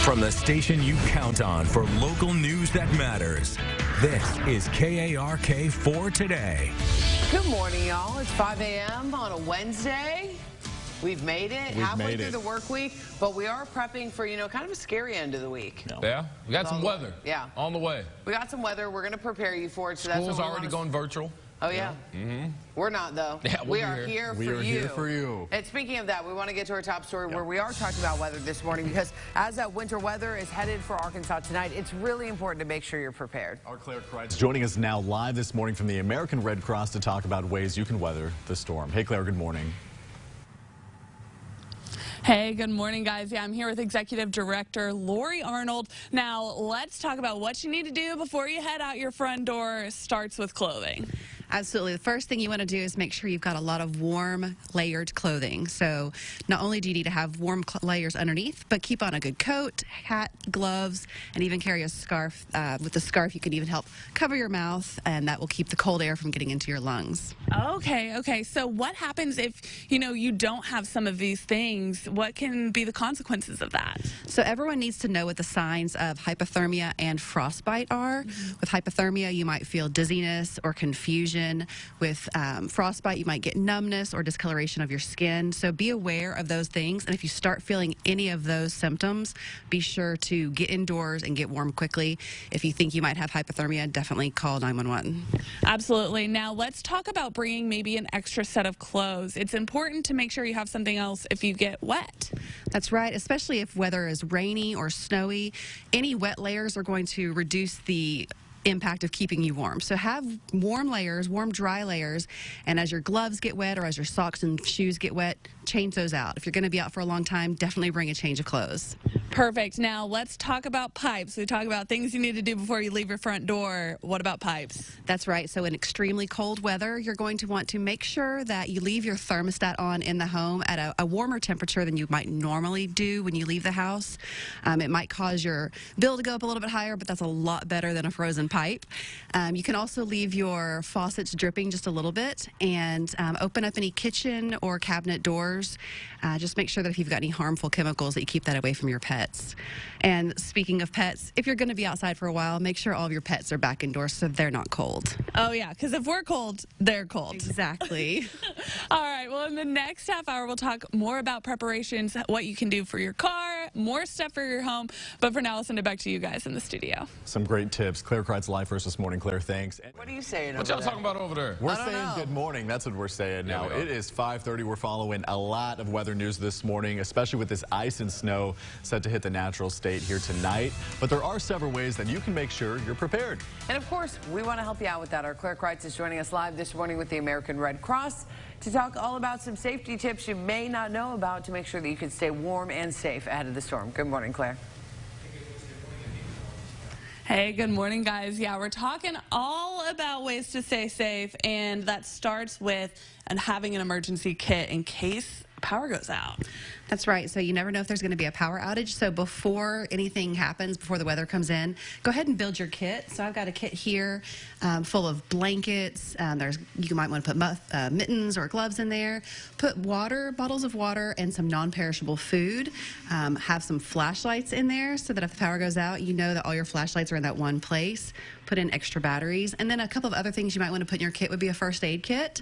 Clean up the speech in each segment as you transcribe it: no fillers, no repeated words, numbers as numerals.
From the station you count on for local news that matters, this is KARK 4 Today. Good morning, y'all. It's 5 a.m. on a Wednesday. We've made it halfway through the work week, but we are prepping for, kind of a scary end of the week. Yeah, we got some weather. Yeah. On the way. We got some weather. We're going to prepare you for it. So School's already going virtual. Oh, yeah? We're not, though. Yeah, we are here for you. We are here for you. And speaking of that, we want to get to our top story where we are talking about weather this morning, because as that winter weather is headed for Arkansas tonight, it's really important to make sure you're prepared. Our Claire Kreitz joining us now live this morning from the American Red Cross to talk about ways you can weather the storm. Hey, Claire, good morning. Hey, good morning, guys. Yeah, I'm here with Executive Director Lori Arnold. Now, let's talk about what you need to do before you head out your front door. Starts with clothing. Absolutely. The first thing you want to do is make sure you've got a lot of warm, layered clothing. So not only do you need to have warm layers underneath, but keep on a good coat, hat, gloves, and even carry a scarf. With the scarf, you can even help cover your mouth, and that will keep the cold air from getting into your lungs. Okay. So what happens if, you don't have some of these things? What can be the consequences of that? So everyone needs to know what the signs of hypothermia and frostbite are. With hypothermia, you might feel dizziness or confusion. With frostbite, you might get numbness or discoloration of your skin. So be aware of those things. And if you start feeling any of those symptoms, be sure to get indoors and get warm quickly. If you think you might have hypothermia, definitely call 911. Absolutely. Now, let's talk about bringing maybe an extra set of clothes. It's important to make sure you have something else if you get wet. That's right, especially if weather is rainy or snowy. Any wet layers are going to reduce the impact of keeping you warm. So have warm layers, warm dry layers, and as your gloves get wet or as your socks and shoes get wet, change those out. If you're going to be out for a long time, definitely bring a change of clothes. Perfect. Now let's talk about pipes. We talk about things you need to do before you leave your front door. What about pipes? That's right. So in extremely cold weather, you're going to want to make sure that you leave your thermostat on in the home at a warmer temperature than you might normally do when you leave the house. It might cause your bill to go up a little bit higher, but that's a lot better than a frozen pipe. You can also leave your faucets dripping just a little bit, and open up any kitchen or cabinet doors. Just make sure that if you've got any harmful chemicals, that you keep that away from your pets. And speaking of pets, if you're going to be outside for a while, make sure all of your pets are back indoors so they're not cold. Oh, yeah, because if we're cold, they're cold. Exactly. All right, well, in the next half hour, we'll talk more about preparations, what you can do for your car, more stuff for your home. But for now, I'll send it back to you guys in the studio. Some great tips. Claire Kreitz live first this morning. Claire, thanks. What are you saying What y'all talking about over there? We're saying good morning. That's what we're saying now. It is 5:30. We're following a lot of weather news this morning, especially with this ice and snow set to hit the natural state here tonight. But there are several ways that you can make sure you're prepared. And of course, we want to help you out with that. Our Claire Kreitz is joining us live this morning with the American Red Cross to talk all about some safety tips you may not know about to make sure that you can stay warm and safe ahead of the storm. Good morning, Claire. Hey, good morning, guys. Yeah, we're talking all about ways to stay safe, and that starts with having an emergency kit in case power goes out. That's right. So you never know if there's going to be a power outage. So before anything happens, before the weather comes in, go ahead and build your kit. So I've got a kit here full of blankets. You might want to put mittens or gloves in there. Put water, bottles of water, and some non-perishable food. Have some flashlights in there so that if the power goes out, you know that all your flashlights are in that one place. Put in extra batteries. And then a couple of other things you might want to put in your kit would be a first aid kit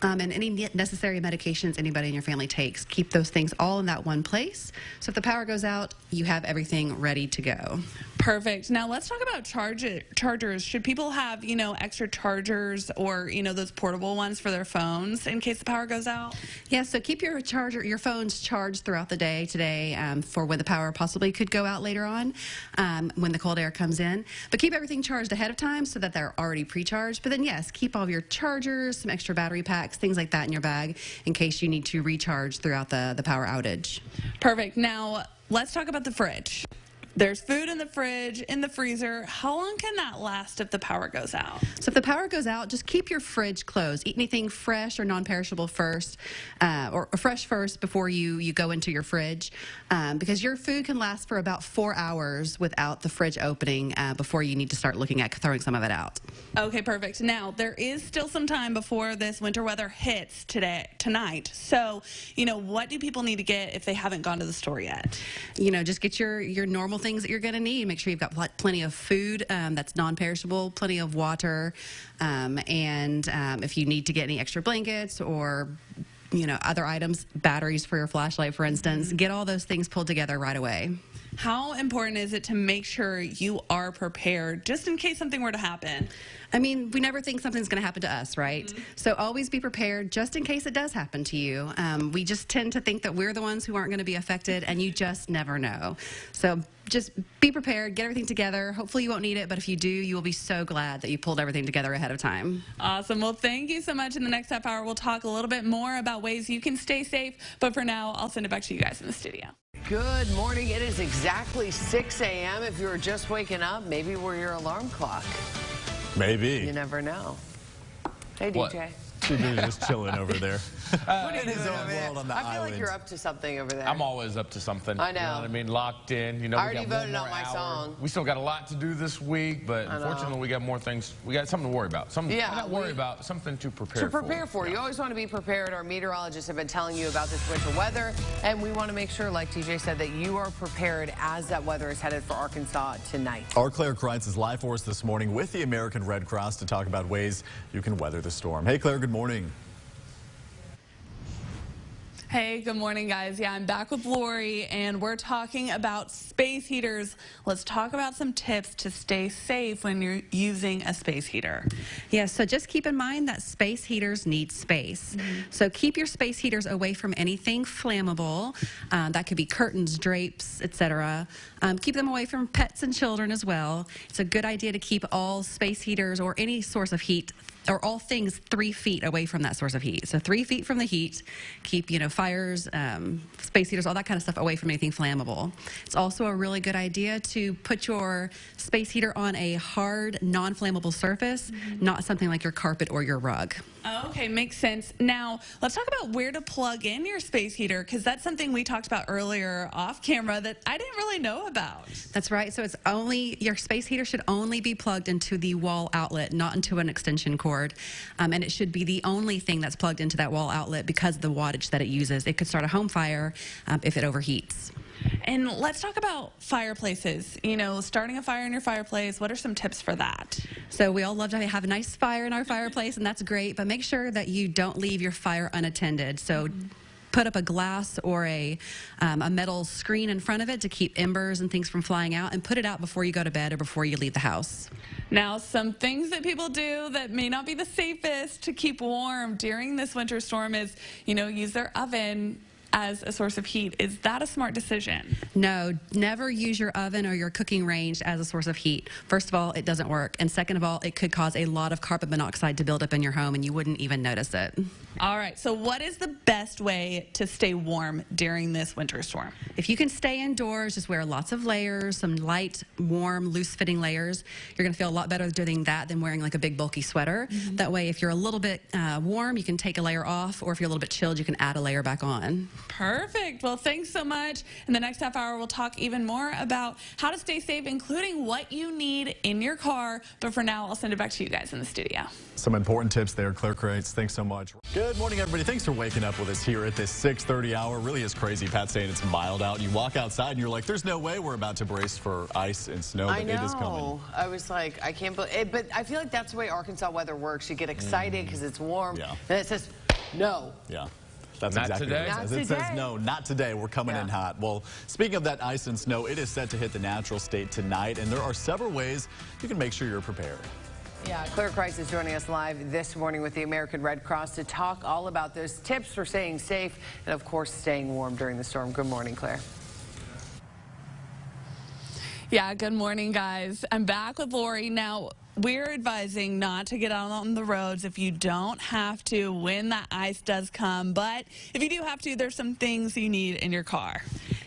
and any necessary medications anybody in your family takes. Keep those things all in that one place. So if the power goes out, you have everything ready to go. Perfect. Now let's talk about chargers. Should people have, extra chargers or, those portable ones for their phones in case the power goes out? Yeah, so keep your phones charged throughout the day today for when the power possibly could go out later on when the cold air comes in. But keep everything charged ahead of time so that they're already pre-charged. But then, yes, keep all of your chargers, some extra battery packs, things like that in your bag in case you need to recharge throughout the power outage. Perfect. Now, let's talk about the fridge. There's food in the fridge, in the freezer. How long can that last if the power goes out? So if the power goes out, just keep your fridge closed. Eat anything fresh or non-perishable first, or fresh first before you go into your fridge, because your food can last for about 4 hours without the fridge opening before you need to start looking at throwing some of it out. Okay, perfect. Now, there is still some time before this winter weather hits tonight. So, what do people need to get if they haven't gone to the store yet? Just get your normal things that you're going to need. Make sure you've got plenty of food that's non-perishable, plenty of water, and if you need to get any extra blankets or other items, batteries for your flashlight, for instance, get all those things pulled together right away. How important is it to make sure you are prepared just in case something were to happen? I mean, we never think something's going to happen to us, right? So always be prepared just in case it does happen to you. We just tend to think that we're the ones who aren't going to be affected, and you just never know. So just be prepared, get everything together. Hopefully you won't need it, but if you do, you will be so glad that you pulled everything together ahead of time. Awesome. Well, thank you so much. In the next half hour, we'll talk a little bit more about ways you can stay safe. But for now, I'll send it back to you guys in the studio. Good morning. It is exactly 6 a.m. If you were just waking up, maybe we're your alarm clock. Maybe. You never know. Hey, What? DJ. TJ's just chilling over there. What are you in his doing own over there? world on the I feel like island. you're up to something over there. I'm always up to something. I know. You know what I mean? Locked in. You know, I we already got one voted more on my hour. song. We still got a lot to do this week, but I know. unfortunately, we got more things. We got something to worry about. Something not worry about, something to prepare for. To prepare for. You always want to be prepared. Our meteorologists have been telling you about this winter weather, and we want to make sure, like TJ said, that you are prepared as that weather is headed for Arkansas tonight. Our Claire Kreitz is live for us this morning with the American Red Cross to talk about ways you can weather the storm. Hey, Claire, good morning. Hey, good morning, guys. Yeah, I'm back with Lori, and we're talking about space heaters. Let's talk about some tips to stay safe when you're using a space heater. Yeah, so just keep in mind that space heaters need space. So keep your space heaters away from anything flammable. That could be curtains, drapes, etc. Keep them away from pets and children as well. It's a good idea to keep all space heaters or any source of heat or all things 3 feet away from that source of heat. So 3 feet from the heat. Keep, fires, space heaters, all that kind of stuff away from anything flammable. It's also a really good idea to put your space heater on a hard, non-flammable surface, not something like your carpet or your rug. Okay, makes sense. Now, let's talk about where to plug in your space heater, because that's something we talked about earlier off camera that I didn't really know about. That's right. So it's your space heater should only be plugged into the wall outlet, not into an extension cord. And it should be the only thing that's plugged into that wall outlet because of the wattage that it uses. It could start a home fire if it overheats. And let's talk about fireplaces. Starting a fire in your fireplace, what are some tips for that? So we all love to have a nice fire in our fireplace, and that's great, but make sure that you don't leave your fire unattended. So put up a glass or a metal screen in front of it to keep embers and things from flying out, and put it out before you go to bed or before you leave the house. Now, some things that people do that may not be the safest to keep warm during this winter storm is, use their oven as a source of heat. Is that a smart decision? No, never use your oven or your cooking range as a source of heat. First of all, it doesn't work. And second of all, it could cause a lot of carbon monoxide to build up in your home and you wouldn't even notice it. All right, so what is the best way to stay warm during this winter storm? If you can stay indoors, just wear lots of layers, some light, warm, loose-fitting layers. You're gonna feel a lot better doing that than wearing like a big bulky sweater. That way, if you're a little bit warm, you can take a layer off, or if you're a little bit chilled, you can add a layer back on. Perfect. Well, thanks so much. In the next half hour, we'll talk even more about how to stay safe, including what you need in your car. But for now, I'll send it back to you guys in the studio. Some important tips there, Claire Kreitz. Thanks so much. Good morning, everybody. Thanks for waking up with us here at this 6:30 hour. Really is crazy. Pat's saying it's mild out. You walk outside and you're like, there's no way we're about to brace for ice and snow, but it is coming. I was like, I can't believe it, but I feel like that's the way Arkansas weather works. You get excited because it's warm, and it says no. Yeah. That's Not exactly today. what it says. It says no, not today. We're coming in hot. Well, speaking of that ice and snow, it is set to hit the natural state tonight, and there are several ways you can make sure you're prepared. Yeah, Claire Kreitz is joining us live this morning with the American Red Cross to talk all about those tips for staying safe and, of course, staying warm during the storm. Good morning, Claire. Yeah, good morning, guys. I'm back with Lori. Now, we're advising not to get out on the roads if you don't have to when that ice does come. But if you do have to, there's some things you need in your car.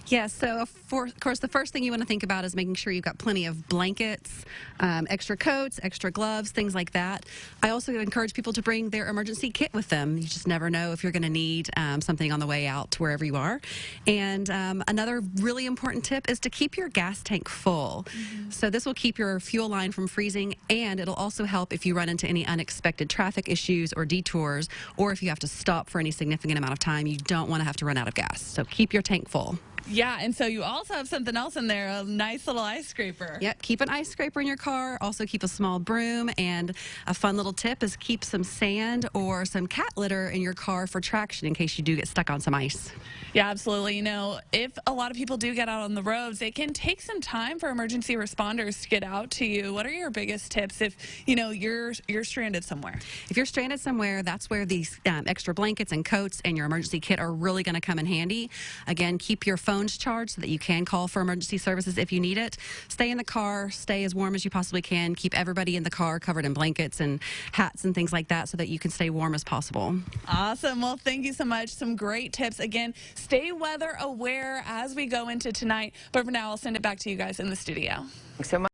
Yeah, so of course, the first thing you want to think about is making sure you've got plenty of blankets, extra coats, extra gloves, things like that. I also encourage people to bring their emergency kit with them. You just never know if you're going to need something on the way out to wherever you are. And another really important tip is to keep your gas tank full. So this will keep your fuel line from freezing, and it'll also help if you run into any unexpected traffic issues or detours, or if you have to stop for any significant amount of time. You don't want to have to run out of gas. So keep your tank full. Yeah, and so you also have something else in there, a nice little ice scraper. Yep, keep an ice scraper in your car. Also keep a small broom, and a fun little tip is keep some sand or some cat litter in your car for traction in case you do get stuck on some ice. Yeah, absolutely. You know, if a lot of people do get out on the roads, it can take some time for emergency responders to get out to you. What are your biggest tips if, you know, you're stranded somewhere? If you're stranded somewhere, that's where these extra blankets and coats and your emergency kit are really going to come in handy. Again, keep your phones charged so that you can call for emergency services if you need it. Stay in the car, stay as warm as you possibly can. Keep everybody in the car covered in blankets and hats and things like that so that you can stay warm as possible. Awesome. Well, thank you so much. Some great tips. Again, stay weather aware as we go into tonight. But for now, I'll send it back to you guys in the studio. Thanks so much.